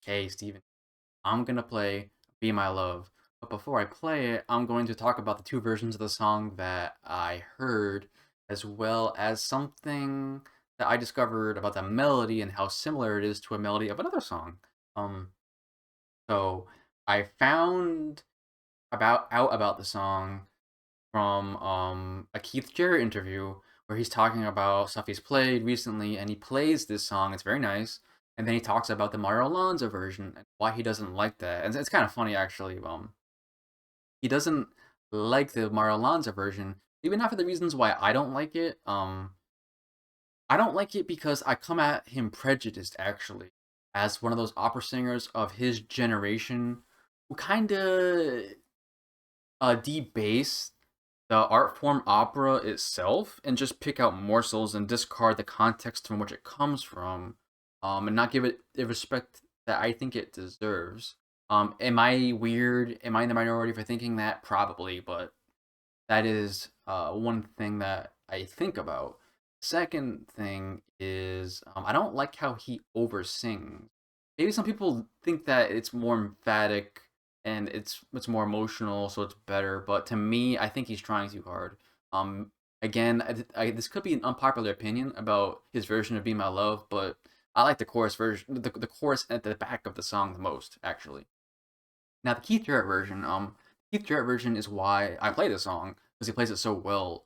Hey, Steven, I'm gonna play Be My Love. But before I play it, I'm going to talk about the two versions of the song that I heard, as well as something that I discovered about the melody and how similar it is to a melody of another song. Um, so I found out about the song from a Keith Jarrett interview where he's talking about stuff he's played recently, and he plays this song. It's very nice, and then he talks about the Mario Alonso version and why he doesn't like that. And it's kind of funny actually. He doesn't like the Mario Alonso version, even not for the reasons why I don't like it. I don't like it because I come at him prejudiced actually, as one of those opera singers of his generation who kind of debase the art form opera itself and just pick out morsels and discard the context from which it comes from, and not give it the respect that I think it deserves. Am I weird? Am I in the minority for thinking that? Probably, but that is one thing that I think about. Second thing is I don't like how he oversins. Maybe some people think that it's more emphatic and it's more emotional, so it's better. But to me, I think he's trying too hard. Um, Again, this could be an unpopular opinion about his version of "Be My Love," but I like the chorus version, the chorus at the back of the song the most, actually. Now the Keith Jarrett version is why I play the song because he plays it so well.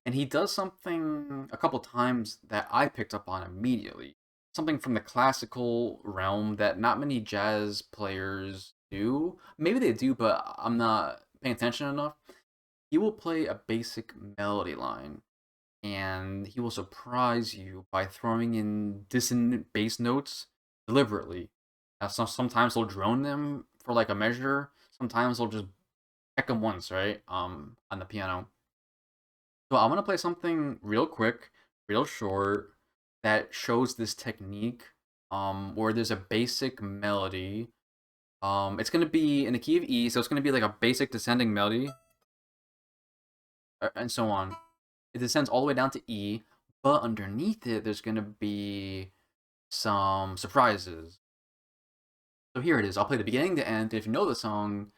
And he does something a couple times that I picked up on immediately. Something from the classical realm that not many jazz players do. Maybe they do, but I'm not paying attention enough. He will play a basic melody line, and he will surprise you by throwing in dissonant bass notes deliberately. Now, sometimes he'll drone them for like a measure. Sometimes he'll just peck them once, right? On the piano. So I'm gonna play something real quick, real short, that shows this technique. Where there's a basic melody. It's gonna be in the key of E, so it's gonna be like a basic descending melody, and so on. It descends all the way down to E, but underneath it, there's gonna be some surprises. So here it is. I'll play the beginning to end. If you know the song,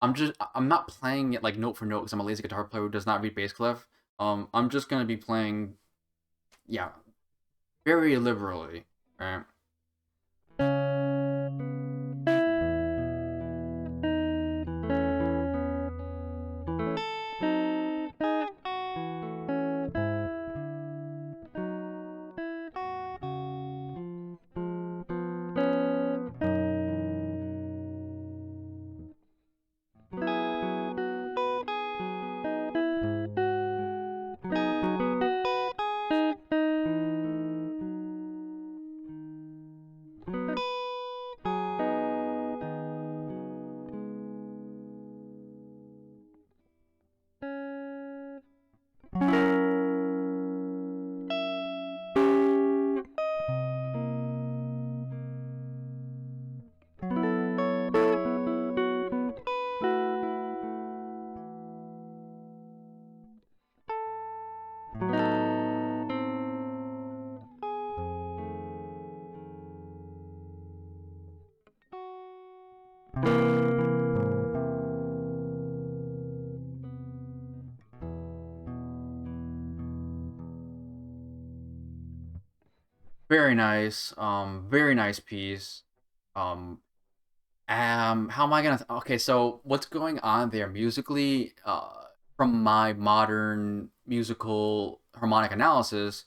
I'm not playing it like note for note because I'm a lazy guitar player who does not read bass clef. I'm just gonna be playing, yeah, very liberally. Right. Very nice. Very nice piece. Um, how am I gonna? Okay, so what's going on there musically? From my modern musical harmonic analysis,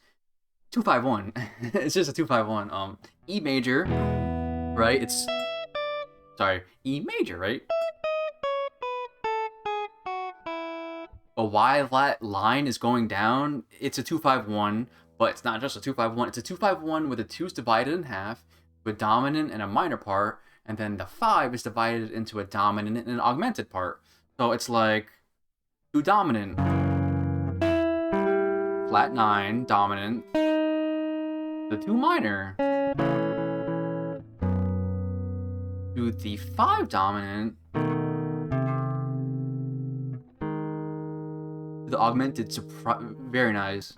251. It's just a 251. E major, right? It's sorry, E major, right? But why that line is going down? It's a 251, but it's not just a 251. It's a 251 with the twos divided in half, with dominant and a minor part, and then the five is divided into a dominant and an augmented part. So it's like two dominant, flat nine, dominant, the two minor, to the five dominant, to the augmented, very nice.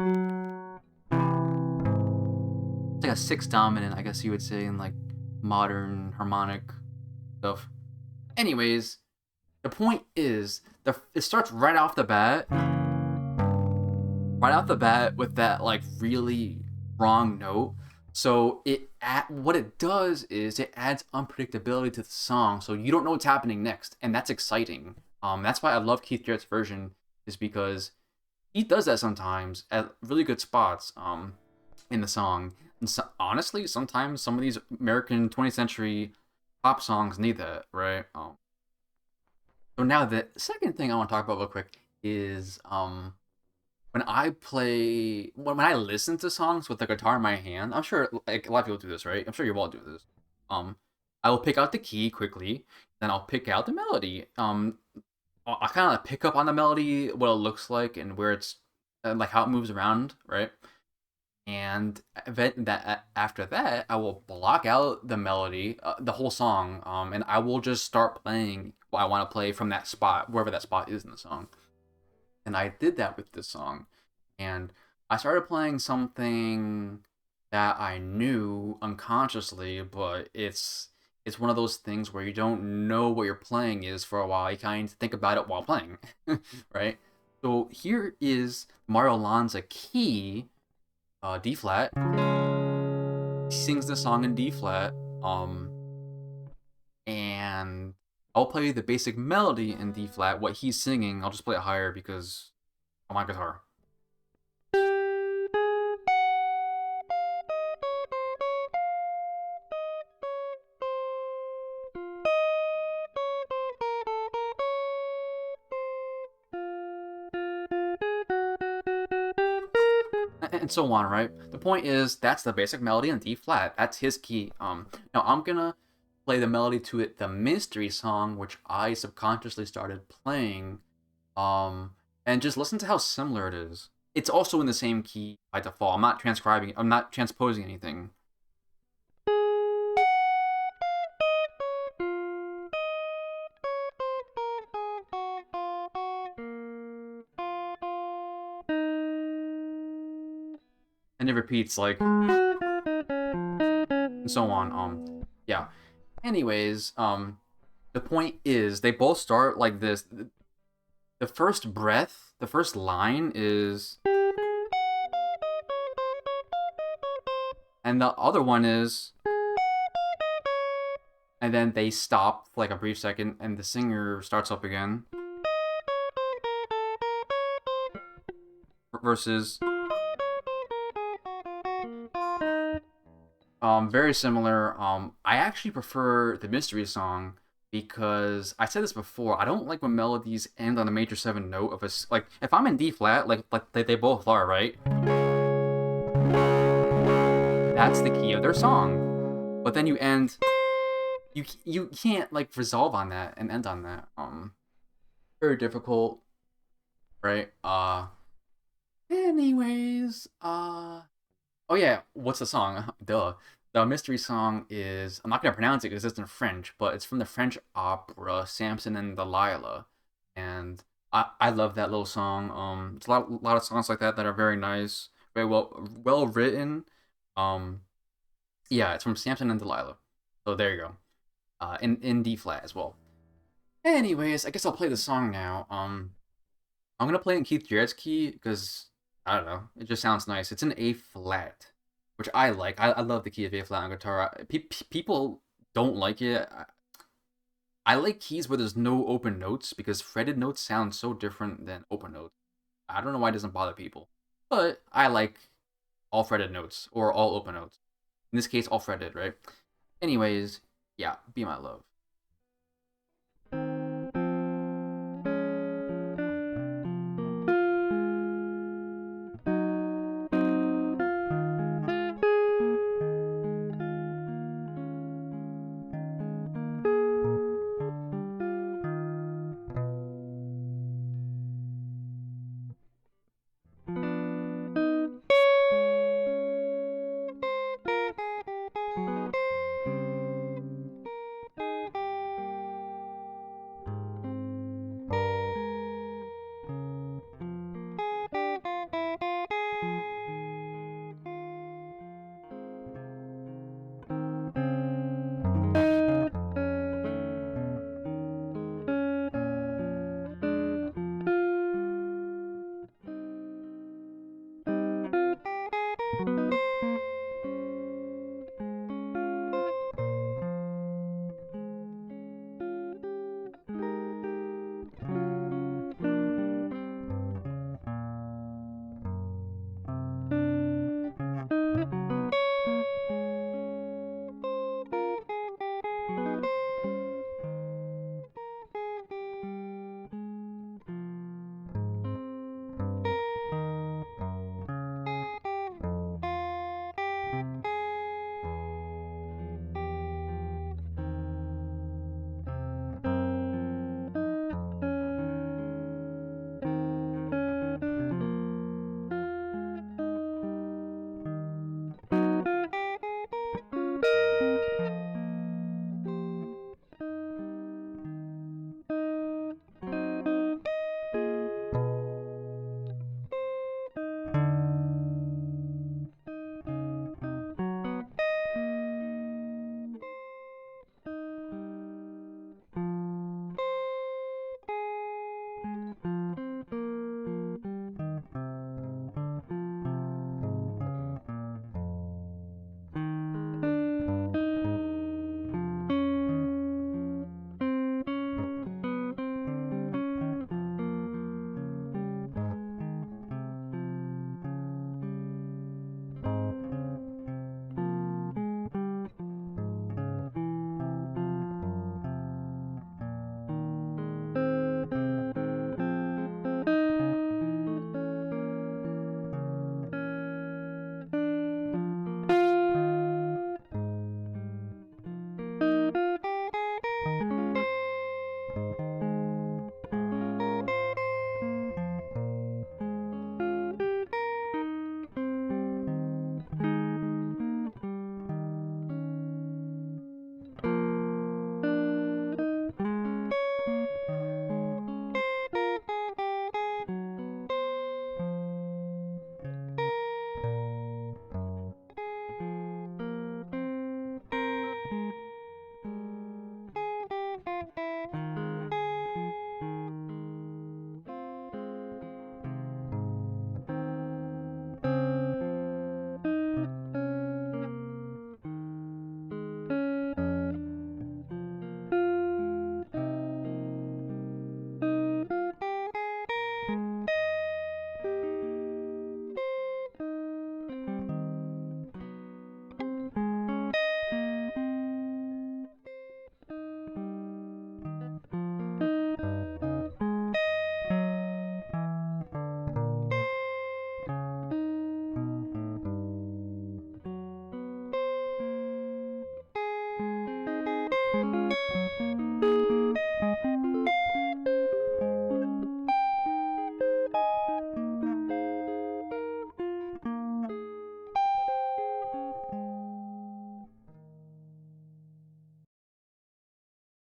It's like a six dominant, I guess you would say, in like modern harmonic stuff. Anyways, the point is, it starts right off the bat with that like really wrong note. So what it does is it adds unpredictability to the song, so you don't know what's happening next, and that's exciting. That's why I love Keith Jarrett's version, is because he does that sometimes at really good spots. In the song, and so, honestly, sometimes some of these American 20th century pop songs need that, right? So now the second thing I want to talk about real quick is when I listen to songs with the guitar in my hand. I'm sure like a lot of people do this, right? I'm sure you all do this. Um, I will pick out the key quickly, then I'll pick out the melody. I kind of pick up on the melody, what it looks like, and where it's like how it moves around, right? And after that, I will block out the melody, the whole song, and I will just start playing what I want to play from that spot, wherever that spot is in the song. And I did that with this song, and I started playing something that I knew unconsciously, but it's one of those things where you don't know what you're playing is for a while. You kind of think about it while playing, right? So here is Mario Lanza key, D flat. He sings the song in D flat, and I'll play the basic melody in D flat. What he's singing, I'll just play it higher because on my guitar. And so on, right? The point is that's the basic melody in D flat. That's his key. Now I'm gonna play the melody to it, the mystery song, which I subconsciously started playing. And just listen to how similar it is. It's also in the same key by default. I'm not transposing anything. And it repeats like and so on. Yeah. Anyways, the point is they both start like this. The first breath, the first line is, and the other one is, and then they stop for like a brief second, and the singer starts up again. Versus, very similar. I actually prefer the mystery song because I said this before. I don't like when melodies end on a major seven note of like if I'm in D flat, like they both are, right? That's the key of their song. But then you end, you can't like resolve on that and end on that. Very difficult, right? Anyways, oh yeah, what's the song? Duh. The mystery song is, I'm not gonna pronounce it because it's in French, but it's from the French opera Samson and Delilah, and I love that little song. It's a lot of songs like that are very nice, very well written. Um, yeah, it's from Samson and Delilah. So there you go. In D flat as well. Anyways, I guess I'll play the song now. I'm gonna play in Keith Jarrett's key because I don't know, it just sounds nice. It's an A flat, which I like. I love the key of A flat on guitar. People don't like it. I like keys where there's no open notes because fretted notes sound so different than open notes. I don't know why it doesn't bother people, but I like all fretted notes or all open notes. In this case, all fretted, right? Anyways, yeah, Be My Love.